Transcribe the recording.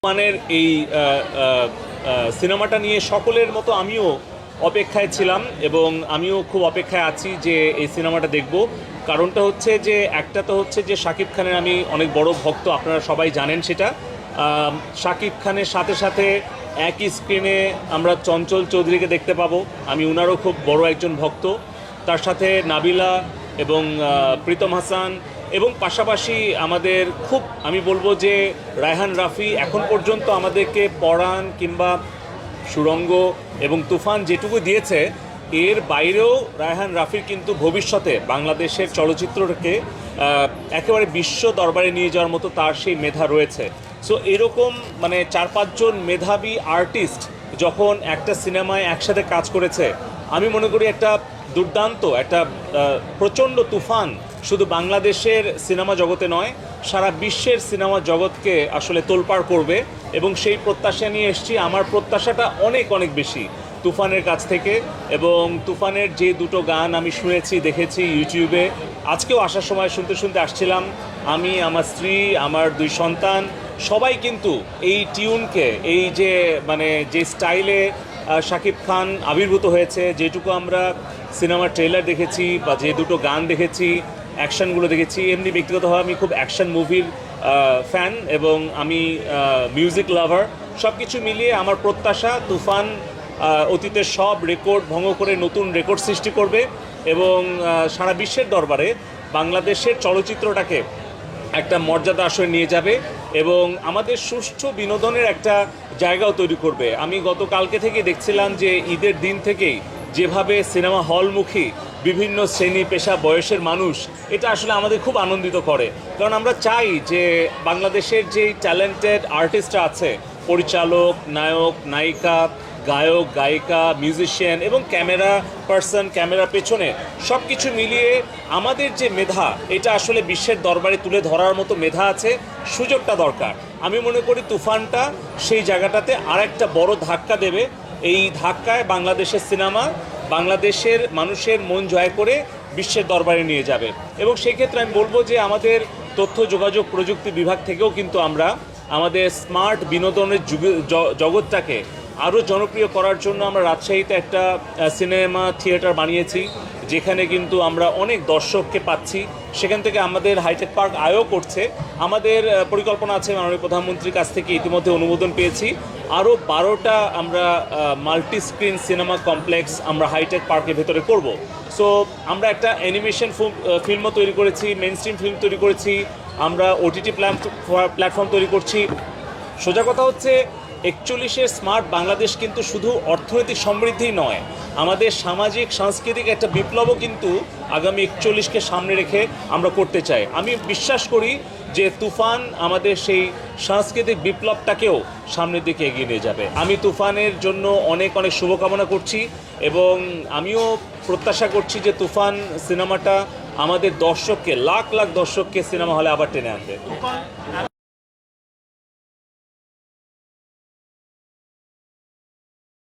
মানের এই সিনেমাটা নিয়ে সকলের মতো আমিও অপেক্ষায় ছিলাম এবং আমিও খুব অপেক্ষায় আছি যে এই সিনেমাটা দেখব। কারণটা হচ্ছে যে একটা তো হচ্ছে যে শাকিব খানের আমি অনেক বড় ভক্ত, আপনারা সবাই জানেন সেটা। শাকিব খানের সাথে সাথে একই স্ক্রিনে আমরা চঞ্চল চৌধুরীকে দেখতে পাবো, আমি উনারও খুব বড় একজন ভক্ত। তার সাথে নাবিলা এবং প্রীতম হাসান এবং পাশাপাশি আমাদের খুব আমি বলবো যে রায়হান রাফি এখন পর্যন্ত আমাদেরকে পরাণ কিংবা সুরঙ্গ এবং তুফান যেটুকু দিয়েছে, এর বাইরেও রায়হান রাফির কিন্তু ভবিষ্যতে বাংলাদেশের চলচ্চিত্রকে একেবারে বিশ্ব দরবারে নিয়ে যাওয়ার মতো তার সেই মেধা রয়েছে। সো এরকম মানে 4-5 জন মেধাবী আর্টিস্ট যখন একটা সিনেমায় একসাথে কাজ করেছে, আমি মনে করি একটা দুর্দান্ত একটা প্রচণ্ড তুফান শুধু বাংলাদেশের সিনেমা জগতে নয়, সারা বিশ্বের সিনেমা জগৎকে আসলে তোলপাড় করবে এবং সেই প্রত্যাশা নিয়ে এসেছি। আমার প্রত্যাশাটা অনেক অনেক বেশি তুফানের কাছ থেকে, এবং তুফানের যে দুটো গান আমি শুনেছি দেখেছি ইউটিউবে, আজকেও আসার সময় শুনতে শুনতে আসছিলাম, আমি, আমার স্ত্রী, আমার 2 সন্তান সবাই কিন্তু এই টিউনকে, এই যে মানে যে স্টাইলে শাকিব খান আবির্ভূত হয়েছে, যেটুকু আমরা সিনেমার ট্রেলার দেখেছি বা যে দুটো গান দেখেছি, অ্যাকশানগুলো দেখেছি, এমনি ব্যক্তিগতভাবে আমি খুব অ্যাকশান মুভির ফ্যান এবং আমি মিউজিক লাভার। সব কিছু মিলিয়ে আমার প্রত্যাশা তুফান অতীতের সব রেকর্ড ভঙ্গ করে নতুন রেকর্ড সৃষ্টি করবে এবং সারা বিশ্বের দরবারে বাংলাদেশের চলচ্চিত্রটাকে একটা মর্যাদা আসরে নিয়ে যাবে এবং আমাদের সুষ্ঠু বিনোদনের একটা জায়গাও তৈরি করবে। আমি গতকালকে থেকে দেখছিলাম যে ঈদের দিন থেকেই যেভাবে সিনেমা হলমুখী বিভিন্ন শ্রেণী পেশা বয়সের মানুষ, এটা আসলে আমাদের খুব আনন্দিত করে। কারণ আমরা চাই যে বাংলাদেশের যেই ট্যালেন্টেড আর্টিস্টরা আছে, পরিচালক, নায়ক, নায়িকা, গায়ক, গায়িকা, মিউজিশিয়ান এবং ক্যামেরা পার্সন, ক্যামেরা পেছনে সব কিছু মিলিয়ে আমাদের যে মেধা, এটা আসলে বিশ্বের দরবারে তুলে ধরার মতো মেধা আছে, সুযোগটা দরকার। আমি মনে করি তুফানটা সেই জায়গাটাতে আরেকটা বড় ধাক্কা দেবে। এই ধাক্কায় বাংলাদেশের সিনেমা বাংলাদেশের মানুষের মন জয় করে বিশ্বের দরবারে নিয়ে যাবে। এবং সেই ক্ষেত্রে আমি বলবো যে আমাদের তথ্য যোগাযোগ প্রযুক্তি বিভাগ থেকেও কিন্তু আমরা আমাদের স্মার্ট বিনোদনের জগৎটাকে আরও জনপ্রিয় করার জন্য আমরা রাজশাহীতে একটা সিনেমা থিয়েটার বানিয়েছি, যেখানে কিন্তু আমরা অনেক দর্শককে পাচ্ছি। সেখান থেকে আমাদের হাইটেক পার্ক আয়ও করছে। আমাদের পরিকল্পনা আছে, মাননীয় প্রধানমন্ত্রীর কাছ থেকে ইতিমধ্যে অনুমোদন পেয়েছি, আরও 12টা আমরা মাল্টি স্ক্রিন সিনেমা কমপ্লেক্স আমরা হাইটেক পার্কের ভেতরে করব। সো আমরা একটা অ্যানিমেশন ফিল্মও তৈরি করেছি, মেন স্ট্রিম ফিল্ম তৈরি করেছি, আমরা ওটিটি প্ল্যাটফর্ম তৈরি করছি। সোজা কথা হচ্ছে 41-এর স্মার্ট বাংলাদেশ কিন্তু শুধু অর্থনৈতিক সমৃদ্ধি নয়, আমাদের সামাজিক সাংস্কৃতিক একটা বিপ্লবও কিন্তু আগামী 41কে সামনে রেখে আমরা করতে চাই। আমি বিশ্বাস করি যে তুফান আমাদের সেই সাংস্কৃতিক বিপ্লবটাকেও সামনের দিকে এগিয়ে নিয়ে যাবে। আমি তুফানের জন্য অনেক অনেক শুভকামনা করছি এবং আমিও প্রত্যাশা করছি যে তুফান সিনেমাটা আমাদের দর্শককে, লাখ লাখ দর্শককে সিনেমা হলে আবার টেনে আনবে।